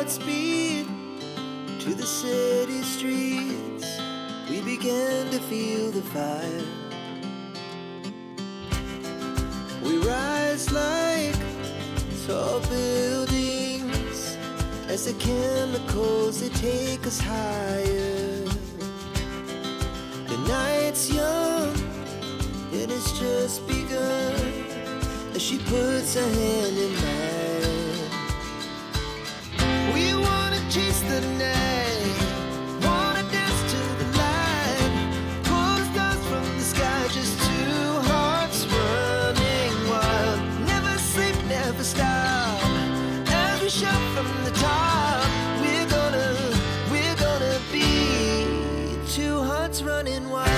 Godspeed to the city streets. We began to feel the fire. We rise like tall buildings as the chemicals, they take us higher. The night's young and it's just begun as she puts her hand in mine. We wanna chase the night, wanna dance to the light, pull the stars from the sky, just two hearts running wild. Never sleep, never stop, as we shout from the top. We're gonna be two hearts running wild.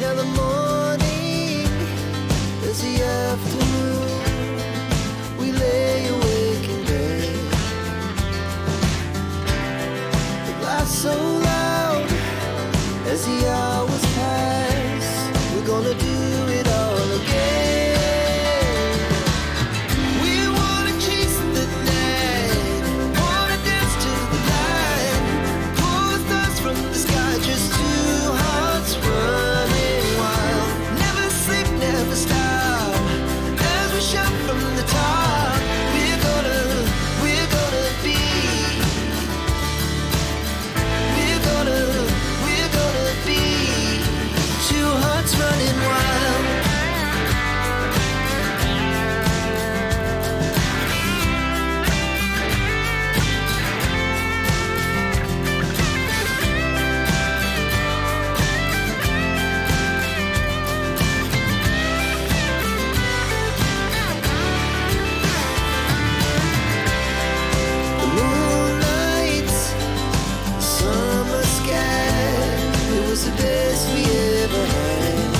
Now the morning is the afternoon. We lay awake in bed. The laughs so loud as the hours pass. We're gonna do it all again. We wanna chase the night, wanna dance to the light, pull the stars from the sky, just two hearts running wild. Never sleep, never stop, as we shout from the top. We're gonna be, we're gonna be two hearts running wild. The moonlight, summer sky, it was the best we ever had.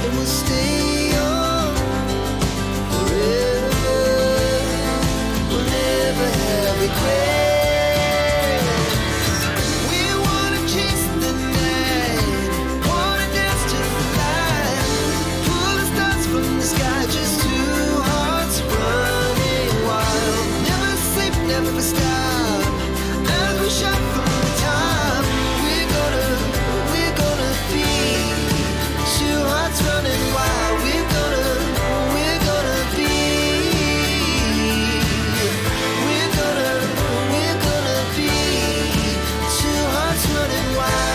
And we'll stay on forever. We'll never have regrets. We wanna chase the night, wanna dance to the light, pull the stars from the sky, just two hearts running wild. Never sleep, never stop, as we shout from the top. We're gonna be two hearts running wild. We're gonna be, we're gonna be two hearts running wild.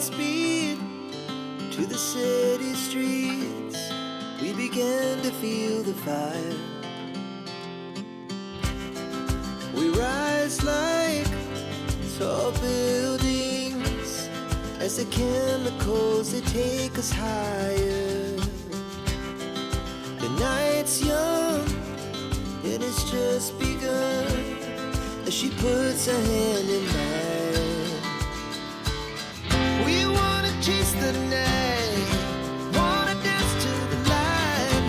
hearts beat to the city streets. We began to feel the fire. We rise like tall buildings as the chemicals, they take us higher. The night's young, and it's just begun as she puts her hand in mine. We wanna chase the night, wanna dance to the light,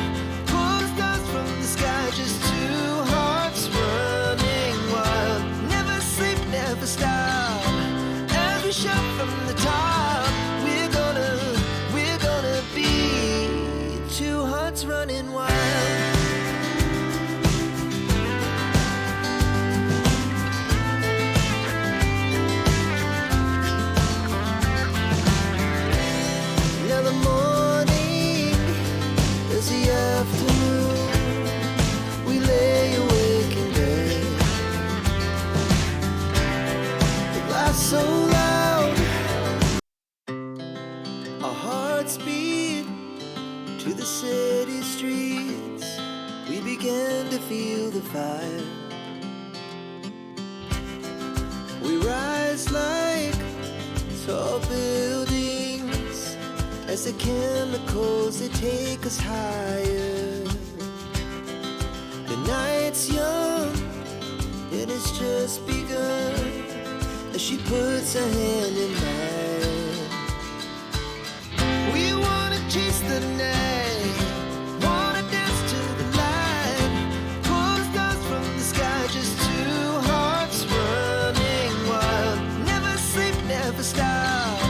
pull the stars from the sky, just two hearts running wild. Never sleep, never stop, as we shout from the top. We're gonna be two hearts running wild. So loud, our hearts beat to the city streets. We began to feel the fire. We rise like tall buildings as the chemicals, they take us higher. The night's young, and it's just begun as she puts her hand in mine. We wanna chase the night, wanna dance to the light, pull the stars from the sky, just two hearts running wild. Never sleep, never stop,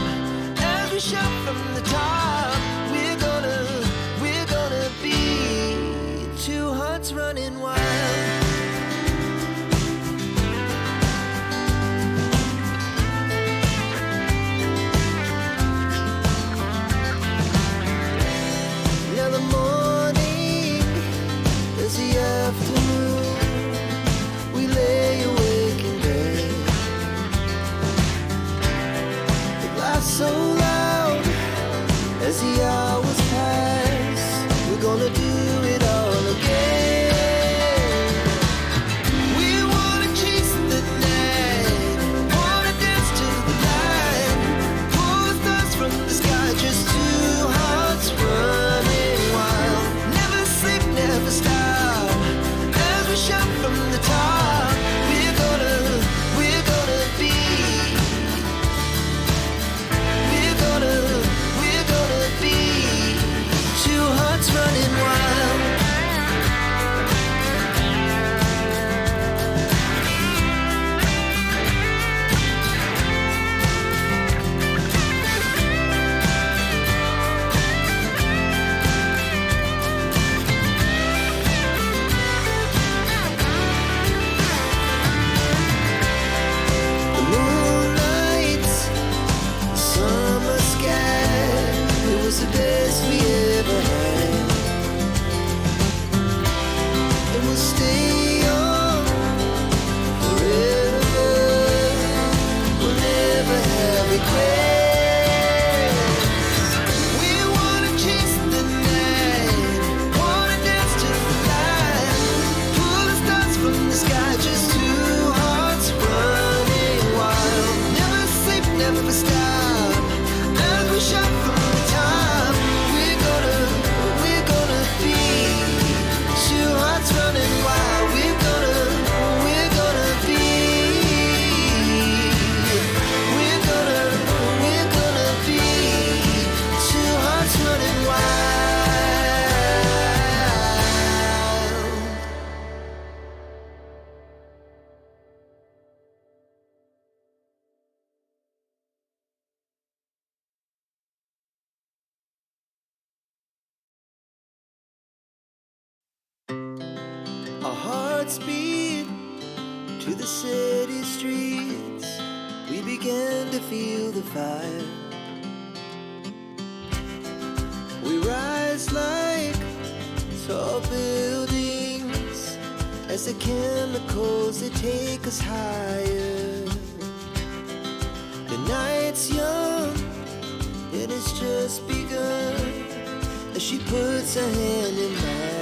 as we shout from the top. We're gonna be two hearts running wild. So loud as the hours pass, we're gonna do it all again. We wanna chase the night, wanna dance to the light, pull the stars from the sky, just two hearts running wild. Never sleep, never stop, as we shout from the top. We're gonna be two hearts running wild. The moonlight, summer sky, it was the best we ever had. And we'll stay on forever. We'll never have regrets. We wanna chase the night, wanna dance to the light, pull the stars from the sky, just two hearts running wild. Never sleep, never stop, as we shout from the top. We're gonna be two hearts running wild. We're gonna be two hearts running wild. Our hearts beat to the city streets. We began to feel the fire. We rise like tall buildings as the chemicals, they take us higher. The night's young, and it's just begun as she puts her hand in mine.